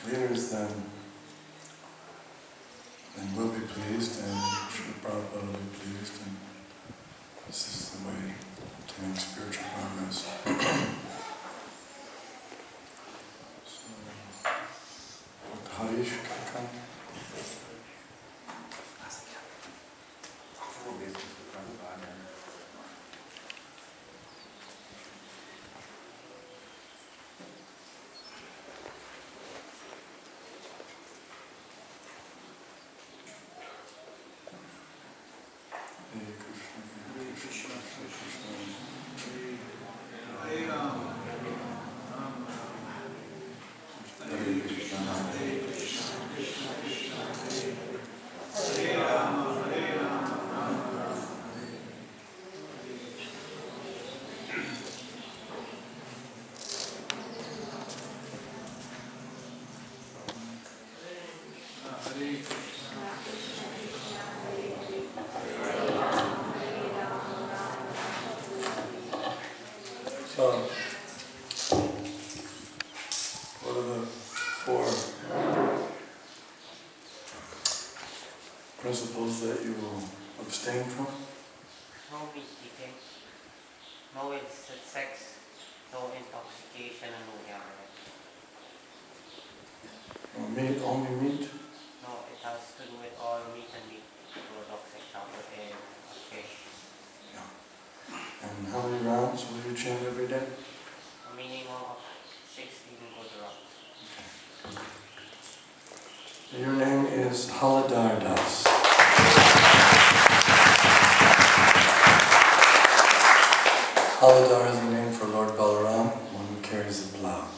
the leaders, then we'll be pleased, and Srila Prabhupada will be pleased, and this is the way to make spiritual progress. So, Harish can come. So, what are the four principles that you will abstain from? No meat eating, no illicit sex, no intoxication, and no gambling. No meat, only meat? No, it has to do with all meat and meat products except for egg, fish. Yeah. And how many rounds will you chant every day? A minimum of 16 good rounds. Your name is Haladar Das. Haladar is the name for Lord Balaram, one who carries a plough.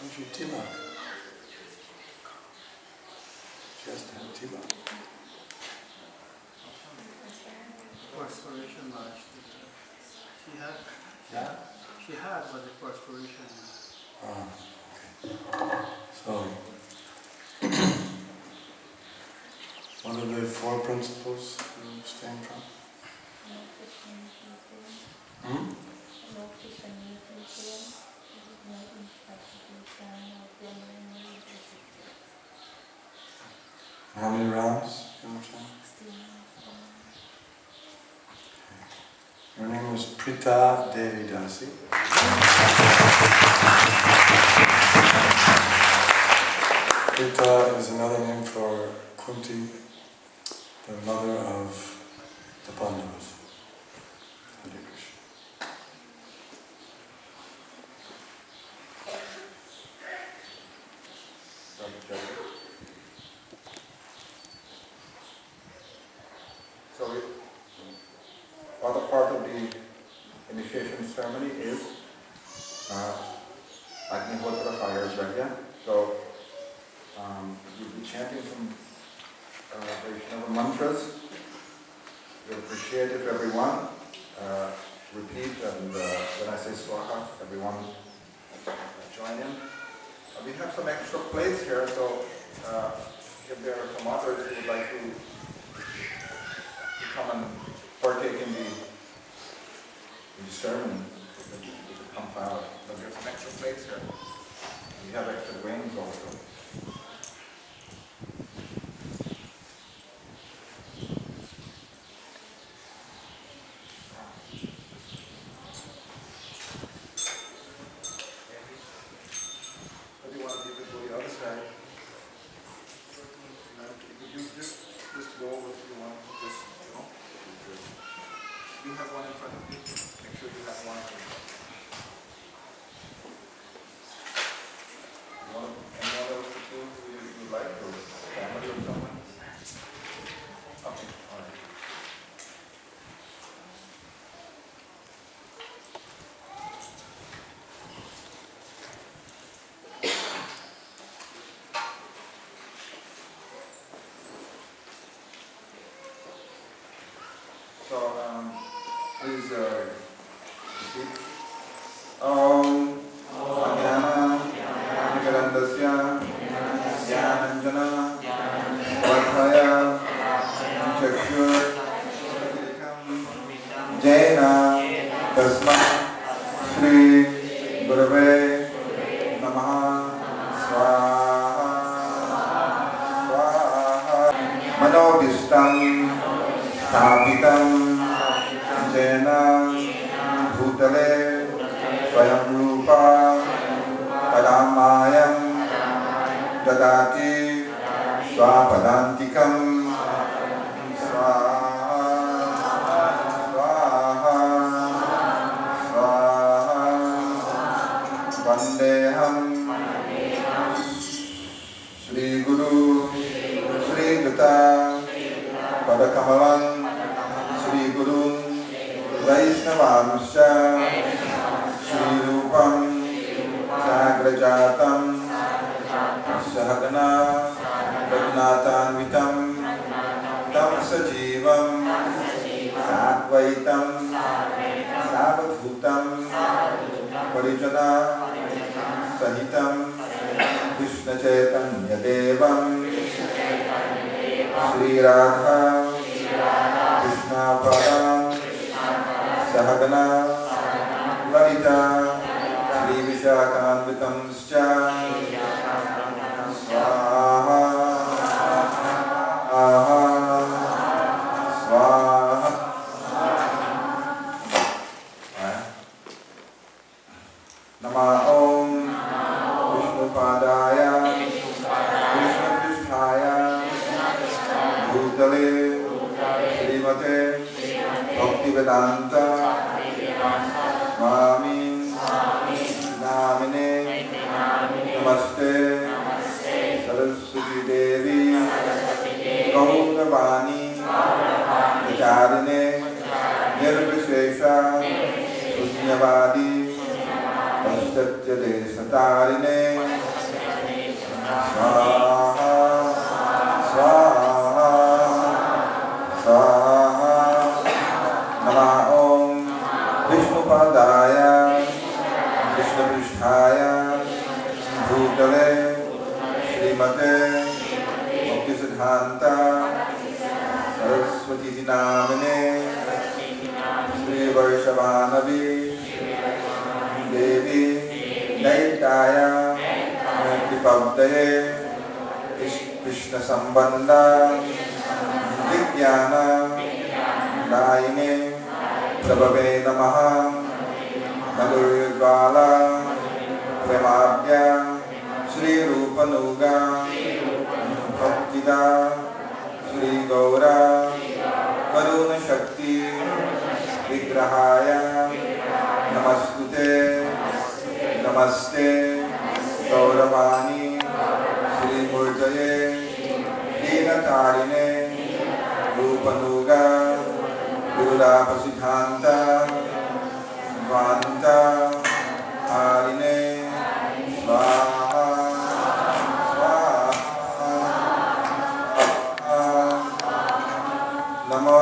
Where's your tilak? She has to have tilak. Perspiration last. She had. Yeah? She had, but the perspiration. Ah, okay. So, what are the four principles you abstain from? No fish and eating. Hmm? No fish and eating. No intoxication, no gambling, no illicit sex. How many rounds you abstain? 16. Your name is Prita Devi Dasi. Prita is another name for Kunti, the mother of the Pandavas. Hare Krishna. So, other part of the initiation ceremony is Agnihotra fire yajna. So, you'll be chanting some Vaishnava mantras. We appreciate if everyone repeat, and when I say swaha, everyone join in. We have some extra plates here, so if there are some others who would like to come and partake in the sermon, you could come forward. But there's some extra plates here. We have extra grains also. Ajnanandasya Jnananjana Vakaya Chakshur Jaina Tasma Shri Gurave Namaha Swaha Swaha Manobishtam Sthapitam Jena Bhutale Swayam Rupa Padamayam Dadati Swapadantikam Swaha Swaha Swaha Vandeham Shri Guru Shri Yuta Padakamalam Shri Guru Vaishnavamsha Shri Rupam Sagrajatam Sahagana Raghunatanvitam Tam Sajivam Sadvaitam Savadhutam Parijana Sahitam Krishna Chaitanya Devam Shri Radha Krishna Padam Sahagana Lalita Shri Vishakhanvitam Swaha Aha Swaha Nama Om Vishnu Padaya Krishna Pristhaya Bhutale Srimate Bhaktivedanta Swami Namine Namaste Saraswati Devi Gauravani Acharine Nirvishesha Sunyavadi Vastatya Desatarine Swaha Swaha Swaha Nama Om Vishnu Padaya Krishna Pristhaya Bhutale Srimate Bhaktisiddhanta Saraswati Namine Sri Varshavanavi Devi Naitaya Kripabdaye Krishna Sambandha Vijnana Daine Sabave Namaha Madhurjvala Premabhya Shri Rupanuga Bhaktida Shri Gaura Varuna Shakti Vigrahaya Namastute Namaste Gauravani Shri Murtaye Dinatarine Rupanuga Virudapasiddhanta Vanta Harine Swaha Swaha Namo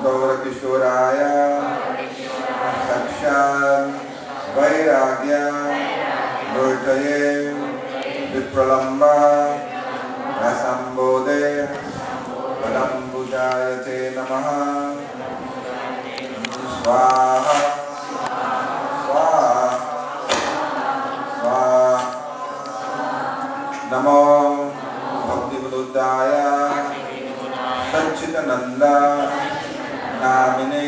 Gaurakishoraya Sakshat Vairagya Murtaye Vipralamba Rasambode Padambujayate Namaha Swaha Swaha Swaha Namo Bhakti Viduddhaya Satchitananda Namine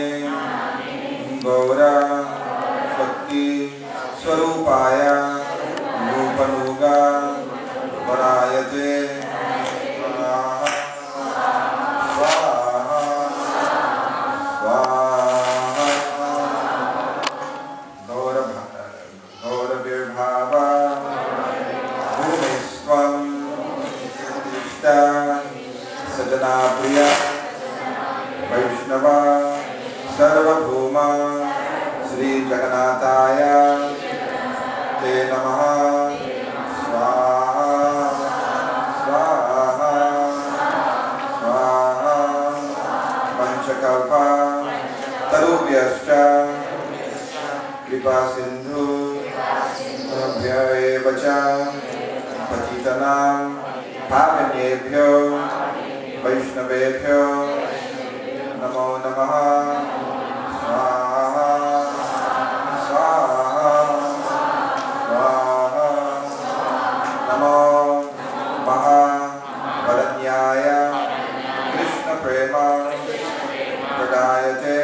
Gaura Shakti Swarupaya Rupanuga Varayate Swaha Swaha Swaha Gauravirbhava Bhumistvam Ishta Sajana Priya Vaishnava Sarvabhuma Shri Jagannataya Te Namaha Swaha Swaha Swaha Panchakalpa Tarubhyascha Kripa Sindhu Bhya eva cha patitanam pavanyebhyo vaishnavebhyo namo namaha swaha swaha swaha namo Mahavaranyaya Krishna Prema Pradayate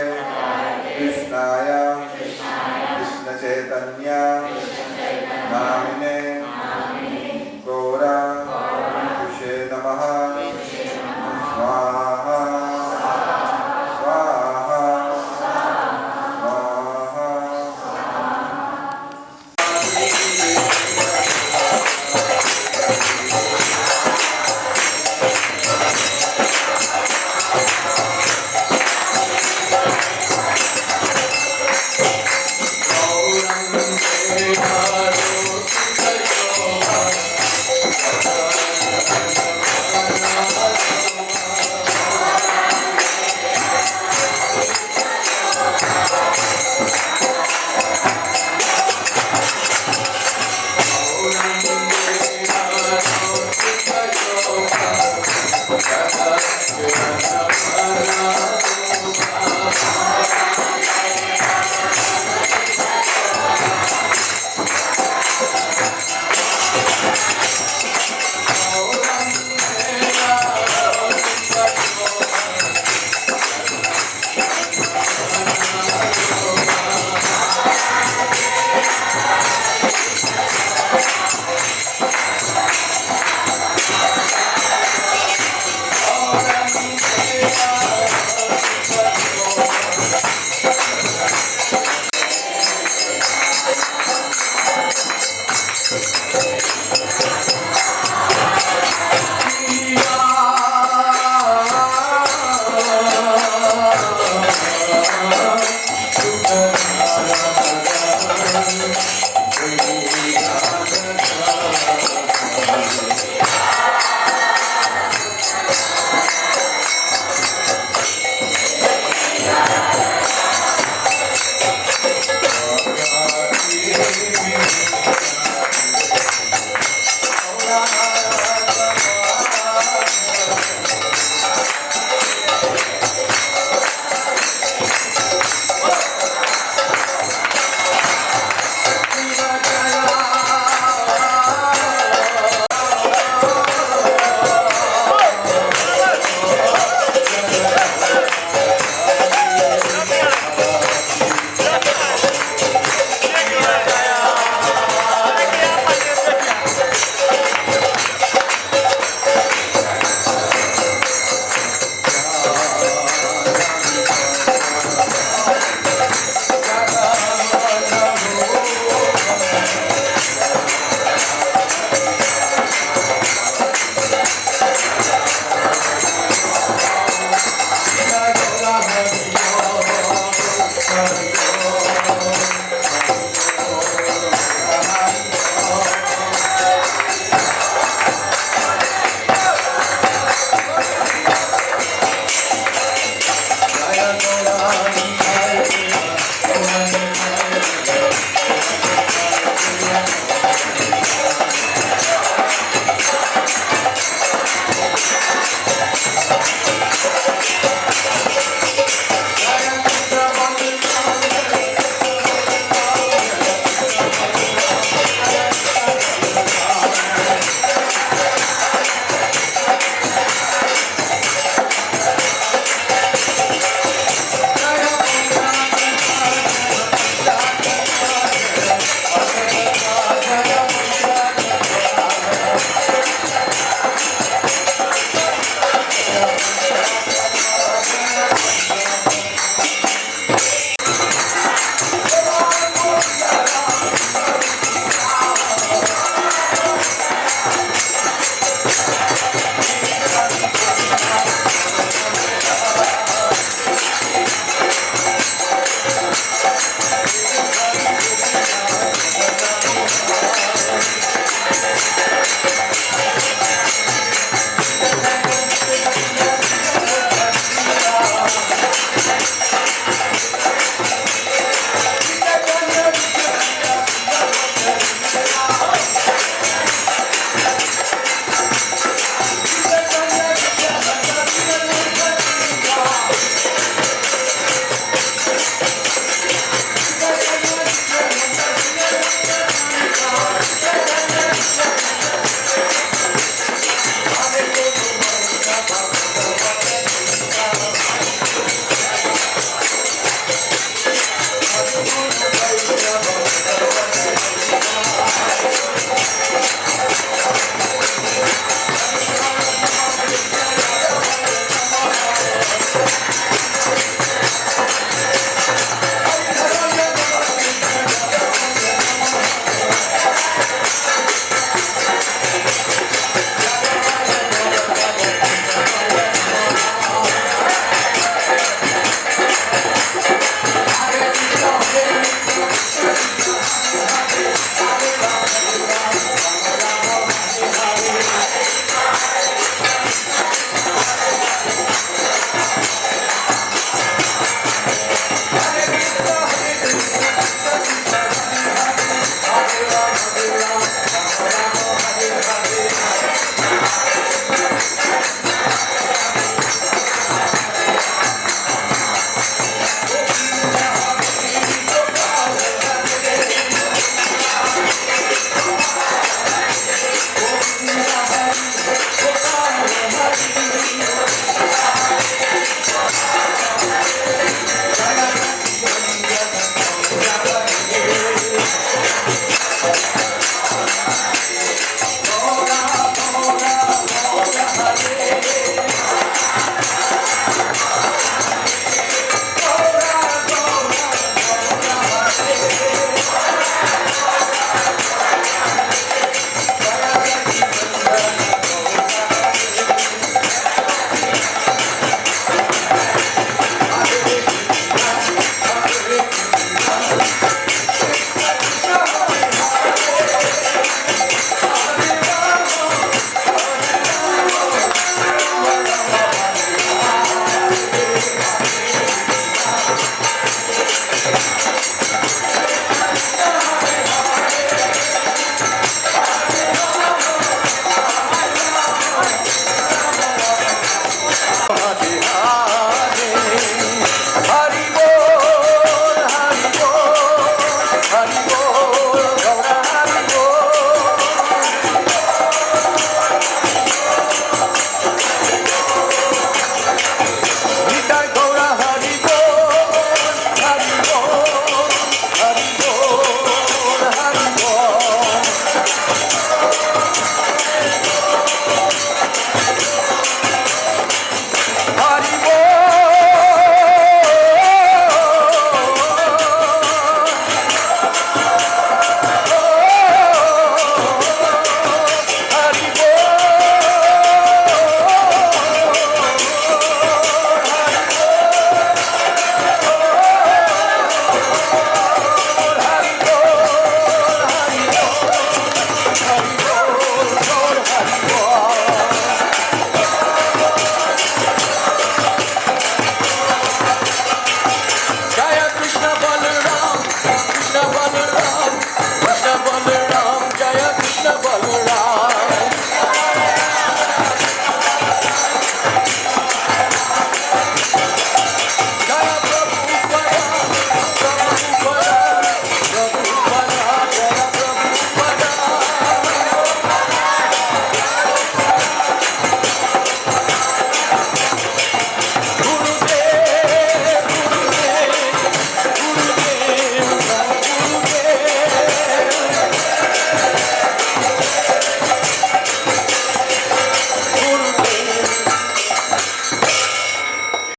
Krishnaya Krishna Chaitanya Namine Gora Krishe Namaha Swaha Swaha